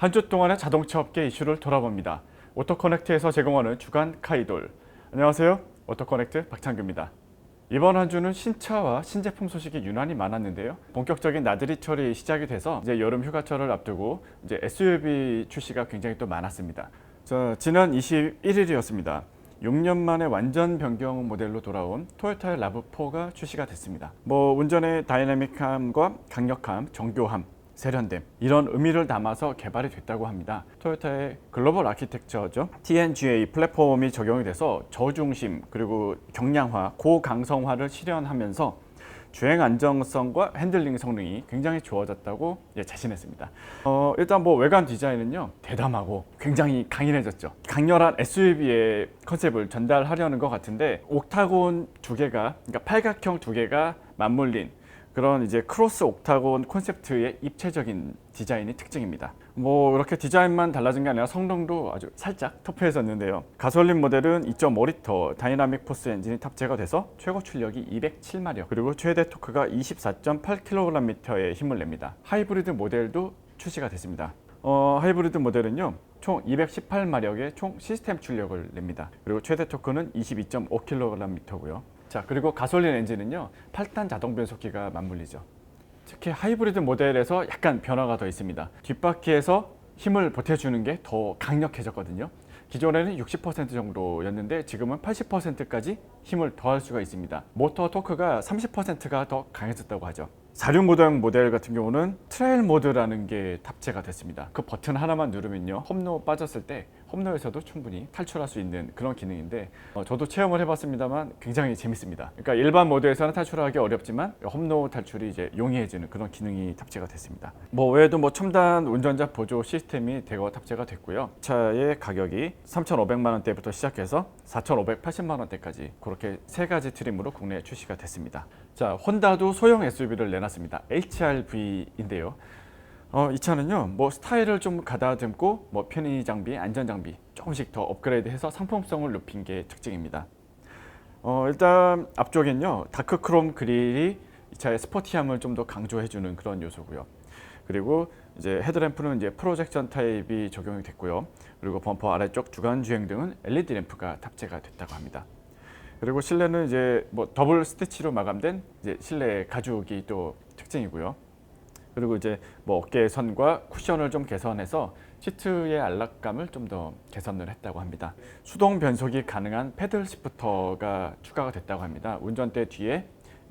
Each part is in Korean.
한 주 동안의 자동차 업계 이슈를 돌아봅니다. 오토커넥트에서 제공하는 주간 카이돌. 안녕하세요. 오토커넥트 박창규입니다. 이번 한 주는 신차와 신제품 소식이 유난히 많았는데요. 본격적인 나들이철이 시작이 돼서 이제 여름 휴가철을 앞두고 이제 SUV 출시가 굉장히 또 많았습니다. 지난 21일이었습니다. 6년 만에 완전 변경 모델로 돌아온 토요타의 라브4가 출시가 됐습니다. 운전의 다이내믹함과 강력함, 정교함, 세련됨 이런 의미를 담아서 개발이 됐다고 합니다. 토요타의 글로벌 아키텍처죠. TNGA 플랫폼이 적용이 돼서 저중심 그리고 경량화, 고강성화를 실현하면서 주행 안정성과 핸들링 성능이 굉장히 좋아졌다고 자신했습니다. 일단 외관 디자인은요 대담하고 굉장히 강인해졌죠. 강렬한 SUV의 컨셉을 전달하려는 것 같은데 옥타곤 두 개가, 그러니까 팔각형 두 개가 맞물린 그런 이제 크로스 옥타곤 콘셉트의 입체적인 디자인이 특징입니다. 이렇게 디자인만 달라진 게 아니라 성능도 아주 살짝 터프해졌는데요. 가솔린 모델은 2.5리터 다이나믹 포스 엔진이 탑재가 돼서 최고 출력이 207마력 그리고 최대 토크가 24.8kgm의 힘을 냅니다. 하이브리드 모델도 출시가 됐습니다. 하이브리드 모델은요 총 218마력의 총 시스템 출력을 냅니다. 그리고 최대 토크는 22.5kgm고요. 자, 그리고 가솔린 엔진은요 8단 자동 변속기가 맞물리죠. 특히 하이브리드 모델에서 약간 변화가 더 있습니다. 뒷바퀴에서 힘을 보태주는 게 더 강력해졌거든요. 기존에는 60% 정도였는데 지금은 80%까지 힘을 더할 수가 있습니다. 모터 토크가 30%가 더 강해졌다고 하죠. 46구동 모델 같은 경우는 트레일 모드라는 게 탑재가 됐습니다. 그 버튼 하나만 누르면요 험로 빠졌을 때 험로에서도 충분히 탈출할 수 있는 그런 기능인데 저도 체험을 해봤습니다만 굉장히 재밌습니다. 그러니까 일반 모드에서는 탈출하기 어렵지만 험로 탈출이 이제 용이해지는 그런 기능이 탑재가 됐습니다. 외에도 첨단 운전자 보조 시스템이 대거 탑재가 됐고요. 차의 가격이 3,500만 원대부터 시작해서 4,580만 원대까지 그렇게 세 가지 트림으로 국내에 출시가 됐습니다. 자, 혼다도 소형 SUV를 내놨습니다. HR-V인데요. 이 차는요 스타일을 좀 가다듬고 편의 장비, 안전 장비 조금씩 더 업그레이드해서 상품성을 높인 게 특징입니다. 일단 앞쪽엔요 다크 크롬 그릴이 이 차의 스포티함을 좀 더 강조해주는 그런 요소고요. 그리고 이제 헤드램프는 이제 프로젝션 타입이 적용이 됐고요. 그리고 범퍼 아래쪽 주간 주행 등은 LED 램프가 탑재가 됐다고 합니다. 그리고 실내는 이제 더블 스티치로 마감된 이제 실내 가죽이 또 특징이고요. 그리고 이제 어깨 선과 쿠션을 좀 개선해서 시트의 안락감을 좀 더 개선을 했다고 합니다. 수동 변속이 가능한 패들 시프터가 추가가 됐다고 합니다. 운전대 뒤에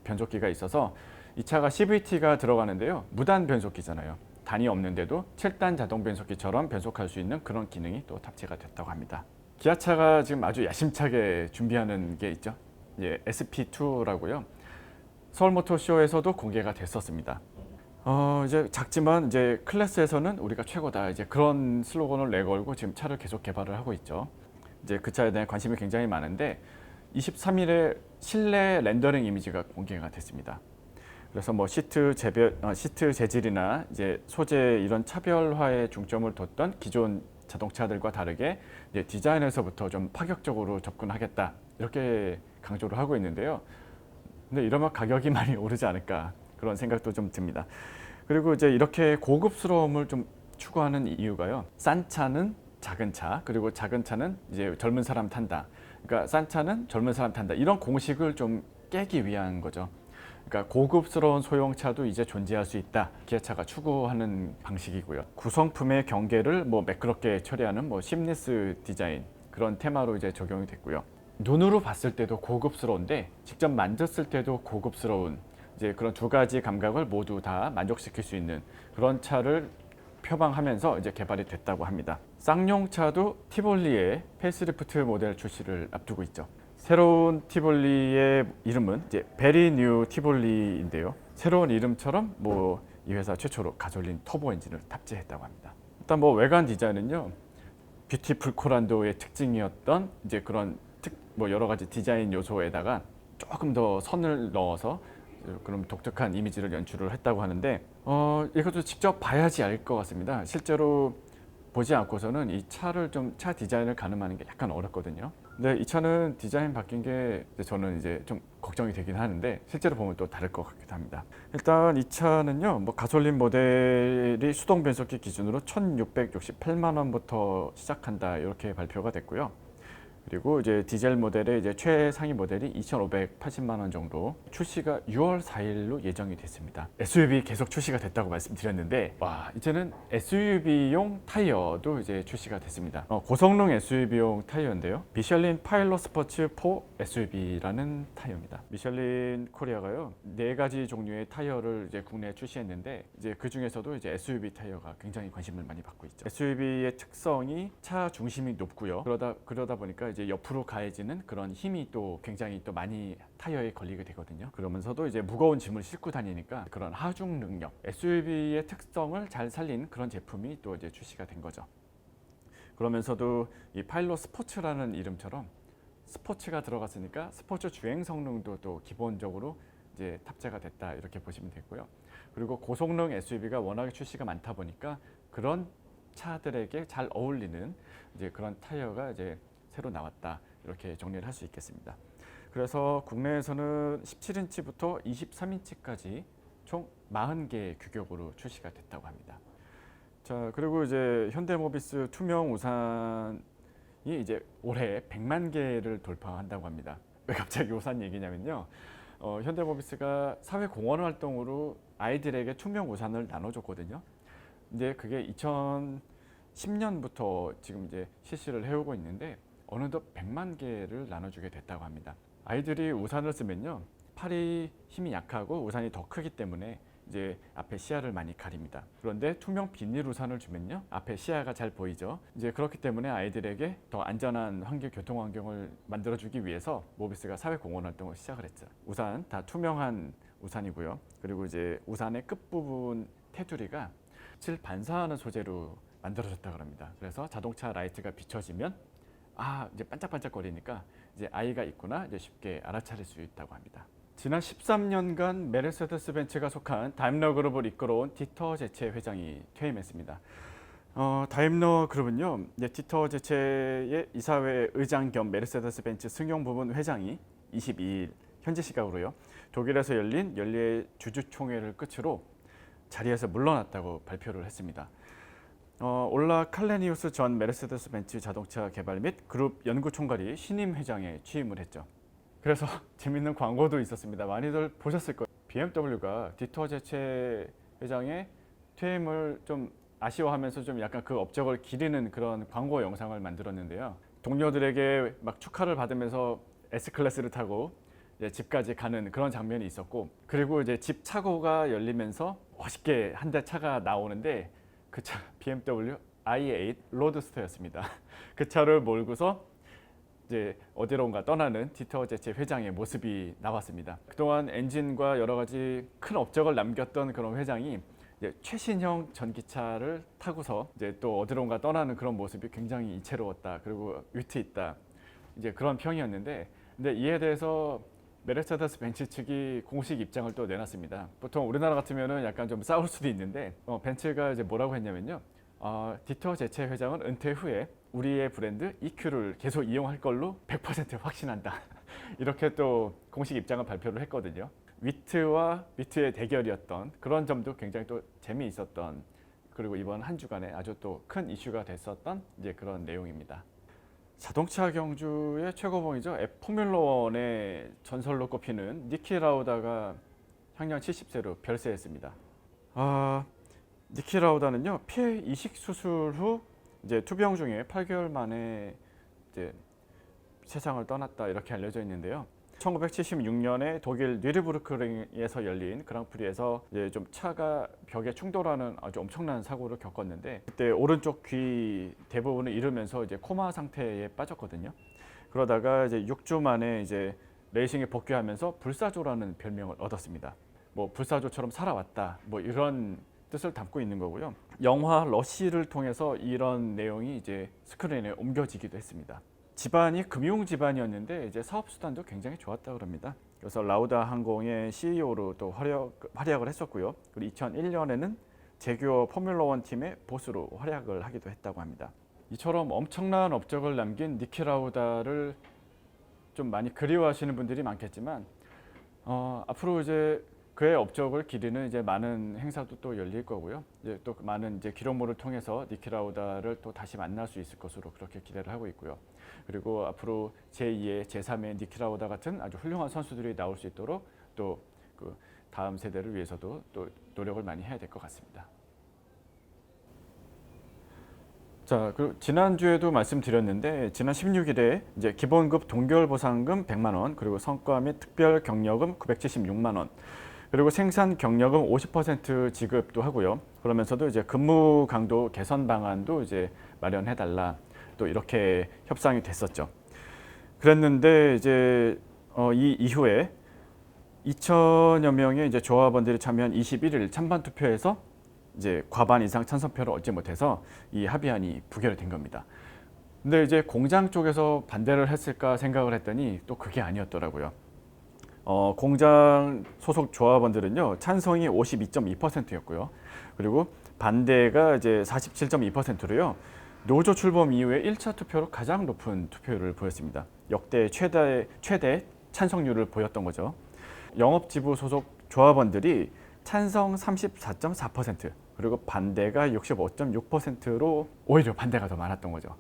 변속기가 있어서 이 차가 CVT가 들어가는데요. 무단 변속기잖아요. 단이 없는데도 7단 자동 변속기처럼 변속할 수 있는 그런 기능이 또 탑재가 됐다고 합니다. 기아차가 지금 아주 야심차게 준비하는 게 있죠. SP2라고요. 서울모터쇼에서도 공개가 됐었습니다. 이제 작지만 이제 클래스에서는 우리가 최고다. 이제 그런 슬로건을 내걸고 지금 차를 계속 개발을 하고 있죠. 이제 그 차에 대한 관심이 굉장히 많은데 23일에 실내 렌더링 이미지가 공개가 됐습니다. 그래서 시트 재질이나 이제 소재 이런 차별화에 중점을 뒀던 기존 자동차들과 다르게 이제 디자인에서부터 좀 파격적으로 접근하겠다 이렇게 강조를 하고 있는데요. 근데 이러면 가격이 많이 오르지 않을까 그런 생각도 좀 듭니다. 그리고 이제 이렇게 고급스러움을 좀 추구하는 이유가요. 싼 차는 작은 차, 그리고 작은 차는 이제 젊은 사람 탄다. 그러니까 싼 차는 젊은 사람 탄다. 이런 공식을 좀 깨기 위한 거죠. 그러니까 고급스러운 소형차도 이제 존재할 수 있다. 기아차가 추구하는 방식이고요. 구성품의 경계를 매끄럽게 처리하는 심리스 디자인 그런 테마로 이제 적용이 됐고요. 눈으로 봤을 때도 고급스러운데 직접 만졌을 때도 고급스러운 이제 그런 두 가지 감각을 모두 다 만족시킬 수 있는 그런 차를 표방하면서 이제 개발이 됐다고 합니다. 쌍용차도 티볼리의 페이스리프트 모델 출시를 앞두고 있죠. 새로운 티볼리의 이름은 이제 베리 뉴 티볼리인데요. 새로운 이름처럼 이 회사 최초로 가솔린 터보 엔진을 탑재했다고 합니다. 일단 외관 디자인은요. 뷰티풀 코란도의 특징이었던 이제 그런 여러 가지 디자인 요소에다가 조금 더 선을 넣어서 그런 독특한 이미지를 연출을 했다고 하는데 이것도 직접 봐야지 알 것 같습니다. 실제로 보지 않고서는 이 차를 차 디자인을 가늠하는 게 약간 어렵거든요. 근데 이 차는 디자인 바뀐 게 저는 이제 좀 걱정이 되긴 하는데 실제로 보면 또 다를 것 같기도 합니다. 일단 이 차는요, 뭐 가솔린 모델이 수동 변속기 기준으로 1,668만 원부터 시작한다 이렇게 발표가 됐고요. 그리고 이제 디젤 모델의 이제 최상위 모델이 2,580만 원 정도, 출시가 6월 4일로 예정이 됐습니다. SUV 계속 출시가 됐다고 말씀드렸는데, 와, 이제는 SUV용 타이어도 이제 출시가 됐습니다. 고성능 SUV용 타이어인데요. 미슐린 파일럿 스포츠 4 SUV라는 타이어입니다. 미슐린 코리아가요, 4가지 종류의 타이어를 이제 국내에 출시했는데, 이제 그 중에서도 이제 SUV 타이어가 굉장히 관심을 많이 받고 있죠. SUV의 특성이 차 중심이 높고요. 그러다 보니까 이제 옆으로 가해지는 그런 힘이 또 굉장히 또 많이 타이어에 걸리게 되거든요. 그러면서도 이제 무거운 짐을 싣고 다니니까 그런 하중 능력, SUV의 특성을 잘 살린 그런 제품이 또 이제 출시가 된 거죠. 그러면서도 이 파일럿 스포츠라는 이름처럼 스포츠가 들어갔으니까 스포츠 주행 성능도 또 기본적으로 이제 탑재가 됐다 이렇게 보시면 되고요. 그리고 고성능 SUV가 워낙에 출시가 많다 보니까 그런 차들에게 잘 어울리는 이제 그런 타이어가 이제 새로 나왔다 이렇게 정리를 할 수 있겠습니다. 그래서 국내에서는 17인치부터 23인치까지 총 40개의 규격으로 출시가 됐다고 합니다. 자, 그리고 이제 현대모비스 투명 우산이 이제 올해 100만 개를 돌파한다고 합니다. 왜 갑자기 우산 얘기냐면요, 현대모비스가 사회공헌 활동으로 아이들에게 투명 우산을 나눠줬거든요. 근데 그게 2010년부터 지금 이제 실시를 해오고 있는데 어느덧 100만 개를 나눠주게 됐다고 합니다. 아이들이 우산을 쓰면요, 팔이 힘이 약하고 우산이 더 크기 때문에 이제 앞에 시야를 많이 가립니다. 그런데 투명 비닐 우산을 주면요, 앞에 시야가 잘 보이죠. 이제 그렇기 때문에 아이들에게 더 안전한 교통 환경을 만들어주기 위해서 모비스가 사회공헌 활동을 시작을 했죠. 우산 다 투명한 우산이고요. 그리고 이제 우산의 끝부분 테두리가 빛을 반사하는 소재로 만들어졌다고 합니다. 그래서 자동차 라이트가 비춰지면 이제 반짝반짝거리니까 이제 아이가 있구나 이제 쉽게 알아차릴 수 있다고 합니다. 지난 13년간 메르세데스 벤츠가 속한 다임러 그룹을 이끌어온 디터 제체 회장이 퇴임했습니다. 다임러 그룹은요, 디터 제체의 이사회 의장 겸 메르세데스 벤츠 승용 부문 회장이 22일 현지 시각으로요, 독일에서 열린 연례 주주총회를 끝으로 자리에서 물러났다고 발표를 했습니다. 올라 칼레니우스 전 메르세데스 벤츠 자동차 개발 및 그룹 연구총괄이 신임 회장에 취임을 했죠. 그래서 재밌는 광고도 있었습니다. 많이들 보셨을 거예요. BMW가 디터 제체 회장의 퇴임을 좀 아쉬워하면서 좀 약간 그 업적을 기리는 그런 광고 영상을 만들었는데요. 동료들에게 막 축하를 받으면서 S클래스를 타고 이제 집까지 가는 그런 장면이 있었고, 그리고 이제 집 차고가 열리면서 멋있게 한 대 차가 나오는데 그 차 BMW i8 로드스터였습니다. 그 차를 몰고서 이제 어디론가 떠나는 디터 제체 회장의 모습이 나왔습니다. 그동안 엔진과 여러 가지 큰 업적을 남겼던 그런 회장이 이제 최신형 전기차를 타고서 이제 또 어디론가 떠나는 그런 모습이 굉장히 이채로웠다, 그리고 위트 있다, 이제 그런 평이었는데, 근데 이에 대해서 메르세데스 벤츠 측이 공식 입장을 또 내놨습니다. 보통 우리나라 같으면은 약간 좀 싸울 수도 있는데, 벤츠가 이제 뭐라고 했냐면요, 디터 제체 회장은 은퇴 후에 우리의 브랜드 EQ를 계속 이용할 걸로 100% 확신한다. 이렇게 또 공식 입장을 발표를 했거든요. 위트와 비트의 대결이었던 그런 점도 굉장히 또 재미있었던, 그리고 이번 한 주간에 아주 또 큰 이슈가 됐었던 이제 그런 내용입니다. 자동차 경주의 최고봉이죠. 포뮬러1의 전설로 꼽히는 니키 라우다가 향년 70세로 별세했습니다. 니키 라우다는요, 폐 이식 수술 후 이제 투병 중에 8개월 만에 이제 세상을 떠났다 이렇게 알려져 있는데요. 1976년에 독일 뉘르부르크링에서 열린 그랑프리에서 이제 좀 차가 벽에 충돌하는 아주 엄청난 사고를 겪었는데, 그때 오른쪽 귀 대부분을 잃으면서 이제 코마 상태에 빠졌거든요. 그러다가 이제 6주 만에 이제 레이싱에 복귀하면서 불사조라는 별명을 얻었습니다. 뭐 불사조처럼 살아왔다, 뭐 이런 뜻을 담고 있는 거고요. 영화 러시를 통해서 이런 내용이 이제 스크린에 옮겨지기도 했습니다. 집안이 금융 집안이었는데 이제 사업 수단도 굉장히 좋았다고 합니다. 그래서 라우다 항공의 CEO로 또 활약을 했었고요. 그리고 2001년에는 제규어 포뮬러 1 팀의 보스로 활약을 하기도 했다고 합니다. 이처럼 엄청난 업적을 남긴 니키 라우다를 좀 많이 그리워하시는 분들이 많겠지만 앞으로 이제 그의 업적을 기리는 이제 많은 행사도 또 열릴 거고요. 이제 또 많은 이제 기록물을 통해서 니키 라우다를 또 다시 만날 수 있을 것으로 그렇게 기대를 하고 있고요. 그리고 앞으로 제2의 제3의 니키 라우다 같은 아주 훌륭한 선수들이 나올 수 있도록 또 그 다음 세대를 위해서도 또 노력을 많이 해야 될 것 같습니다. 자, 그리고 지난주에도 말씀드렸는데 지난 16일에 이제 기본급 동결 보상금 100만 원, 그리고 성과 및 특별 경력금 976만 원, 그리고 생산 경력금 50% 지급도 하고요. 그러면서도 이제 근무 강도 개선 방안도 이제 마련해 달라, 또 이렇게 협상이 됐었죠. 그랬는데 이제 이 이후에 2천여 명의 이제 조합원들이 참여한 21일 찬반 투표에서 이제 과반 이상 찬성표를 얻지 못해서 이 합의안이 부결된 겁니다. 근데 이제 공장 쪽에서 반대를 했을까 생각을 했더니 또 그게 아니었더라고요. 공장 소속 조합원들은요, 찬성이 52.2%였고요. 그리고 반대가 이제 47.2%로요. 노조 출범 이후에 1차 투표로 가장 높은 투표율을 보였습니다. 역대 최대 찬성률을 보였던 거죠. 영업지부 소속 조합원들이 찬성 34.4%, 그리고 반대가 65.6%로 오히려 반대가 더 많았던 거죠.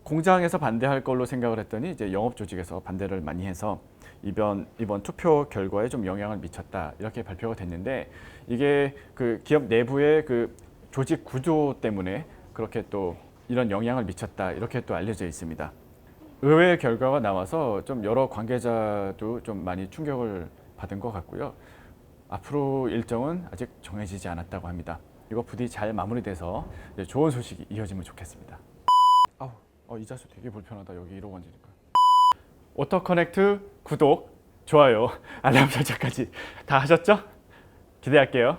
공장에서 반대할 걸로 생각을 했더니 이제 영업 조직에서 반대를 많이 해서 이번 투표 결과에 좀 영향을 미쳤다, 이렇게 발표가 됐는데, 이게 그 기업 내부의 그 조직 구조 때문에 그렇게 또 이런 영향을 미쳤다, 이렇게 또 알려져 있습니다. 의외의 결과가 나와서 좀 여러 관계자도 좀 많이 충격을 받은 것 같고요. 앞으로 일정은 아직 정해지지 않았다고 합니다. 이거 부디 잘 마무리돼서 좋은 소식이 이어지면 좋겠습니다. 이 자수 되게 불편하다. 여기 이러고 앉으니까. 오토커넥트 구독, 좋아요, 알람 설정까지 다 하셨죠? 기대할게요.